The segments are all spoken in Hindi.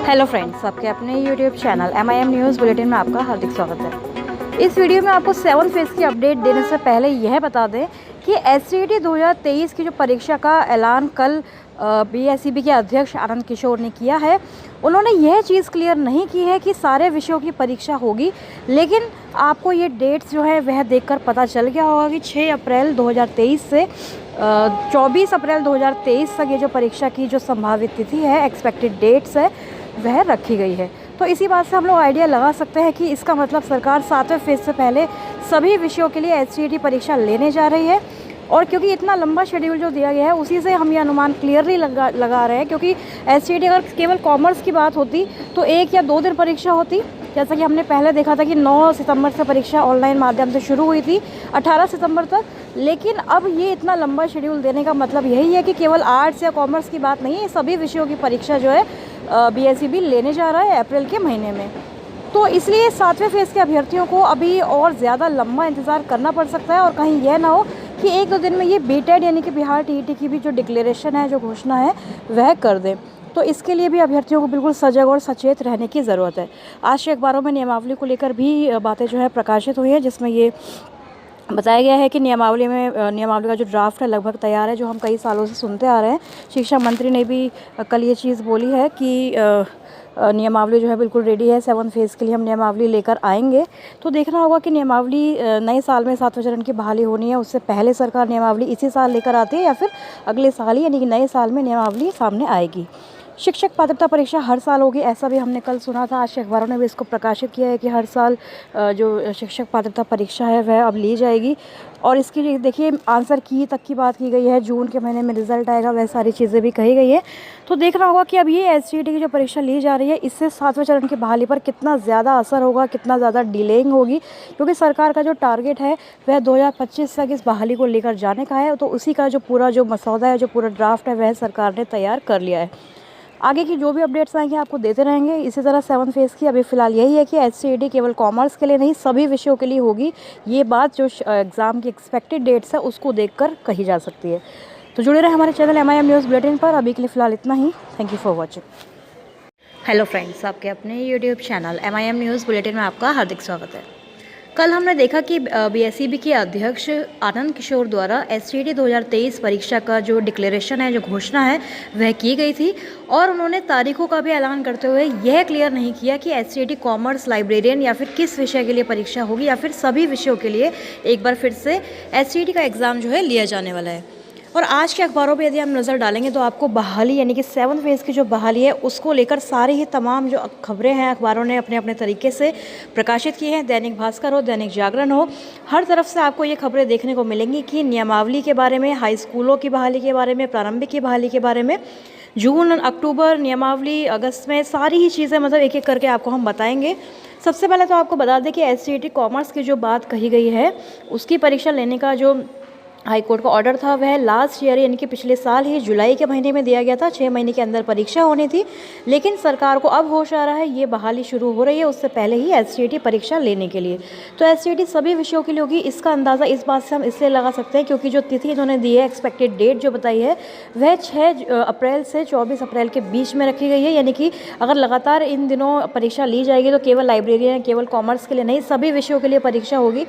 हेलो फ्रेंड्स, आपके अपने YouTube channel MIM news bulletin में आपका हार्दिक स्वागत है। इस वीडियो में आपको 7 फेज़ की अपडेट देने से पहले यह बता दें कि SCET 2023 की जो परीक्षा का ऐलान कल BSEB के अध्यक्ष आनंद किशोर ने किया है। उन्होंने यह चीज़ क्लियर नहीं की है कि सारे विषयों की परीक्षा होगी, लेकिन आपको ये डेट्स जो है वह देखकर पता चल गया होगा कि 6 अप्रैल 2023 से 24 अप्रैल 2023 तक ये जो परीक्षा की जो संभावित तिथि है, एक्सपेक्टेड डेट्स है, वह रखी गई है। तो इसी बात से हम लोग आइडिया लगा सकते हैं कि इसका मतलब सरकार 7वें फेज़ से पहले सभी विषयों के लिए SCET परीक्षा लेने जा रही है। और क्योंकि इतना लंबा शेड्यूल जो दिया गया है, उसी से हम ये अनुमान क्लियरली लगा रहे हैं, क्योंकि SCET अगर केवल कॉमर्स की बात होती तो 1 या 2 दिन परीक्षा होती, जैसा कि हमने पहले देखा था कि 9 सितंबर से परीक्षा ऑनलाइन माध्यम से शुरू हुई थी 18 सितंबर तक। लेकिन अब ये इतना लंबा शेड्यूल देने का मतलब यही है कि केवल आर्ट्स या कॉमर्स की बात नहीं है, सभी विषयों की परीक्षा जो है BSEB लेने जा रहा है अप्रैल के महीने में। तो इसलिए 7वें फेज़ के अभ्यर्थियों को अभी और ज़्यादा लंबा इंतज़ार करना पड़ सकता है, और कहीं यह ना हो कि 1-2 दिन में ये BTET यानी कि बिहार TET की भी जो डिक्लेरेशन है, जो घोषणा है, वह कर दें। तो इसके लिए भी अभ्यर्थियों को बिल्कुल सजग और सचेत रहने की ज़रूरत है। आज के अखबारों में नियमावली को लेकर भी बातें जो है प्रकाशित हुई हैं, जिसमें ये बताया गया है कि नियमावली का जो ड्राफ्ट है लगभग तैयार है, जो हम कई सालों से सुनते आ रहे हैं। शिक्षा मंत्री ने भी कल ये चीज़ बोली है कि नियमावली जो है बिल्कुल रेडी है, 7 फेज़ के लिए हम नियमावली लेकर आएंगे। तो देखना होगा कि नियमावली नए साल में 7वें चरण की बहाली होनी है, उससे पहले सरकार नियमावली इसी साल लेकर आती है या फिर अगले साल ही यानी कि नए साल में नियमावली सामने आएगी। शिक्षक पात्रता परीक्षा हर साल होगी, ऐसा भी हमने कल सुना था। आज के अखबारों ने भी इसको प्रकाशित किया है कि हर साल जो शिक्षक पात्रता परीक्षा है वह अब ली जाएगी। और इसकी देखिए आंसर की तक की बात की गई है, जून के महीने में रिजल्ट आएगा, वह सारी चीज़ें भी कही गई है। तो देखना होगा कि अब ये SCET की जो परीक्षा ली जा रही है, इससे 7वें चरण की बहाली पर कितना ज़्यादा असर होगा, कितना ज़्यादा डिलेइंग होगी, क्योंकि सरकार का जो टारगेट है वह 2025 तक इस बहाली को लेकर जाने का है। तो उसी का जो पूरा जो मसौदा है, जो पूरा ड्राफ्ट है, वह सरकार ने तैयार कर लिया है। आगे की जो भी अपडेट्स आएंगे आपको देते रहेंगे। इसी तरह 7 फेज़ की अभी फ़िलहाल यही है कि SCET केवल कॉमर्स के लिए नहीं, सभी विषयों के लिए होगी। ये बात जो एग्ज़ाम की एक्सपेक्टेड डेट्स है उसको देखकर कही जा सकती है। तो जुड़े रहे हमारे चैनल MIM न्यूज़ बुलेटिन पर। अभी के लिए फ़िलहाल इतना ही। Thank you for watching. Hello friends, आपके अपने YouTube channel MIM news bulletin में आपका हार्दिक स्वागत है। कल हमने देखा कि BSEB के अध्यक्ष आनंद किशोर द्वारा SCET 2023 परीक्षा का जो डिक्लेरेशन है, जो घोषणा है, वह की गई थी। और उन्होंने तारीखों का भी ऐलान करते हुए यह क्लियर नहीं किया कि SCET कॉमर्स, लाइब्रेरियन या फिर किस विषय के लिए परीक्षा होगी, या फिर सभी विषयों के लिए एक बार फिर से SCET का एग्ज़ाम जो है लिया जाने वाला है। और आज के अखबारों पे यदि हम नज़र डालेंगे तो आपको बहाली यानी कि 7 फेज़ की जो बहाली है उसको लेकर सारी ही तमाम जो खबरें हैं अखबारों ने अपने अपने तरीके से प्रकाशित की हैं। दैनिक भास्कर हो, दैनिक जागरण हो, हर तरफ से आपको ये खबरें देखने को मिलेंगी कि नियमावली के बारे में, हाई स्कूलों की बहाली के बारे में, प्रारंभिक की बहाली के बारे में, जून, अक्टूबर, नियमावली, अगस्त में, सारी ही चीज़ें मतलब एक एक करके आपको हम बताएंगे। सबसे पहले तो आपको बता दें कि SCET कॉमर्स की जो बात कही गई है, उसकी परीक्षा लेने का जो हाई कोर्ट का ऑर्डर था वह लास्ट ईयर यानी कि पिछले साल ही जुलाई के महीने में दिया गया था। 6 महीने के अंदर परीक्षा होनी थी, लेकिन सरकार को अब होश आ रहा है, ये बहाली शुरू हो रही है उससे पहले ही SCET परीक्षा लेने के लिए। तो SCET सभी विषयों के लिए होगी। इसका अंदाज़ा इस बात से हम इसलिए लगा सकते हैं क्योंकि जो तिथि इन्होंने दी है, एक्सपेक्टेड डेट जो बताई है, वह 6 अप्रैल से 24 अप्रैल के बीच में रखी गई है। यानी कि अगर लगातार इन दिनों परीक्षा ली जाएगी तो केवल लाइब्रेरियन, केवल कॉमर्स के लिए नहीं, सभी विषयों के लिए परीक्षा होगी।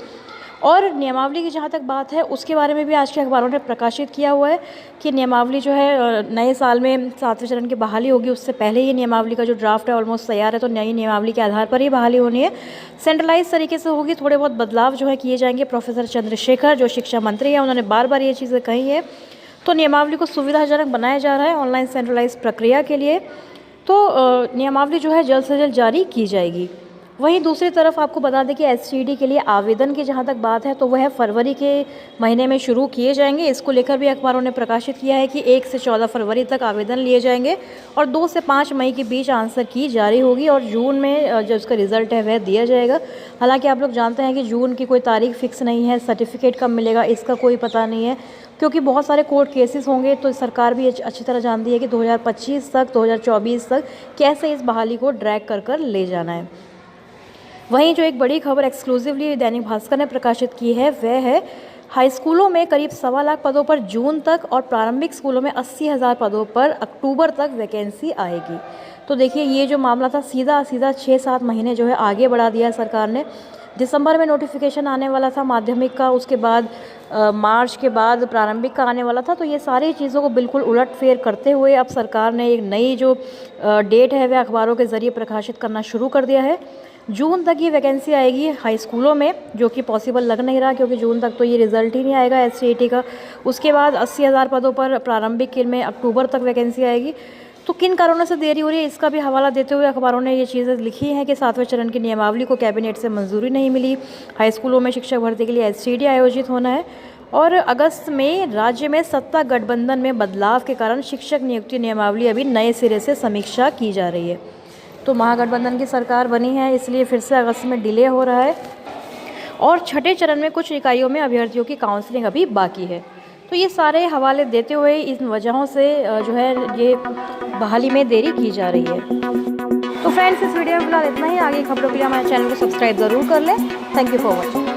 और नियमावली की जहाँ तक बात है उसके बारे में भी आज के अखबारों ने प्रकाशित किया हुआ है कि नियमावली जो है नए साल में 7वें चरण की बहाली होगी, उससे पहले ही नियमावली का जो ड्राफ्ट है ऑलमोस्ट तैयार है, तो नई नियमावली के आधार पर ही बहाली होनी है। सेंट्रलाइज तरीके से होगी, थोड़े बहुत बदलाव जो है किए जाएंगे। प्रोफेसर चंद्रशेखर जो शिक्षा मंत्री हैं उन्होंने बार बार ये चीज़ें कही है। तो नियमावली को सुविधाजनक बनाया जा रहा है ऑनलाइन सेंट्रलाइज प्रक्रिया के लिए। तो नियमावली जो है जल्द से जल्द जारी की जाएगी। वहीं दूसरी तरफ आपको बता दें कि SCET के लिए आवेदन की जहां तक बात है तो वह फरवरी के महीने में शुरू किए जाएंगे। इसको लेकर भी अखबारों ने प्रकाशित किया है कि 1 से 14 फरवरी तक आवेदन लिए जाएंगे और 2 से 5 मई के बीच आंसर की जारी होगी और जून में जो उसका रिजल्ट है वह दिया जाएगा। हालांकि आप लोग जानते हैं कि जून की कोई तारीख फिक्स नहीं है, सर्टिफिकेट कब मिलेगा इसका कोई पता नहीं है, क्योंकि बहुत सारे कोर्ट केसेस होंगे। तो सरकार भी अच्छी तरह जानती है कि 2025 तक, 2024 तक कैसे इस बहाली को ड्रैग कर ले जाना है। वहीं जो एक बड़ी खबर एक्सक्लूसिवली दैनिक भास्कर ने प्रकाशित की है वह है हाई स्कूलों में करीब 1.25 लाख पदों पर जून तक और प्रारंभिक स्कूलों में 80,000 पदों पर अक्टूबर तक वैकेंसी आएगी। तो देखिए ये जो मामला था सीधा 6-7 महीने जो है आगे बढ़ा दिया है सरकार ने। दिसंबर में नोटिफिकेशन आने वाला था माध्यमिक का, उसके बाद मार्च के बाद प्रारंभिक का आने वाला था। तो ये सारी चीज़ों को बिल्कुल उलटफेर करते हुए अब सरकार ने एक नई जो डेट है वह अखबारों के ज़रिए प्रकाशित करना शुरू कर दिया है। जून तक ये वैकेंसी आएगी हाई स्कूलों में, जो कि पॉसिबल लग नहीं रहा क्योंकि जून तक तो ये रिज़ल्ट ही नहीं आएगा SCET का। उसके बाद 80,000 पदों पर प्रारंभिक में अक्टूबर तक वैकेंसी आएगी। तो किन कारणों से देरी हो रही है इसका भी हवाला देते हुए अखबारों ने ये चीज़ें लिखी हैं कि 7वें चरण की नियमावली को कैबिनेट से मंजूरी नहीं मिली। हाई स्कूलों में शिक्षक भर्ती के लिए SCET आयोजित होना है और अगस्त में राज्य में सत्ता गठबंधन में बदलाव के कारण शिक्षक नियुक्ति नियमावली अभी नए सिरे से समीक्षा की जा रही है। तो महागठबंधन की सरकार बनी है, इसलिए फिर से अगस्त में डिले हो रहा है और छठे चरण में कुछ इकाइयों में अभ्यर्थियों की काउंसलिंग अभी बाकी है। तो ये सारे हवाले देते हुए इन वजहों से जो है ये बहाली में देरी की जा रही है। तो फ्रेंड्स, इस वीडियो में फिलहाल इतना ही। आगे खबरों के लिए हमारे चैनल को सब्सक्राइब ज़रूर कर लें। Thank you for watching.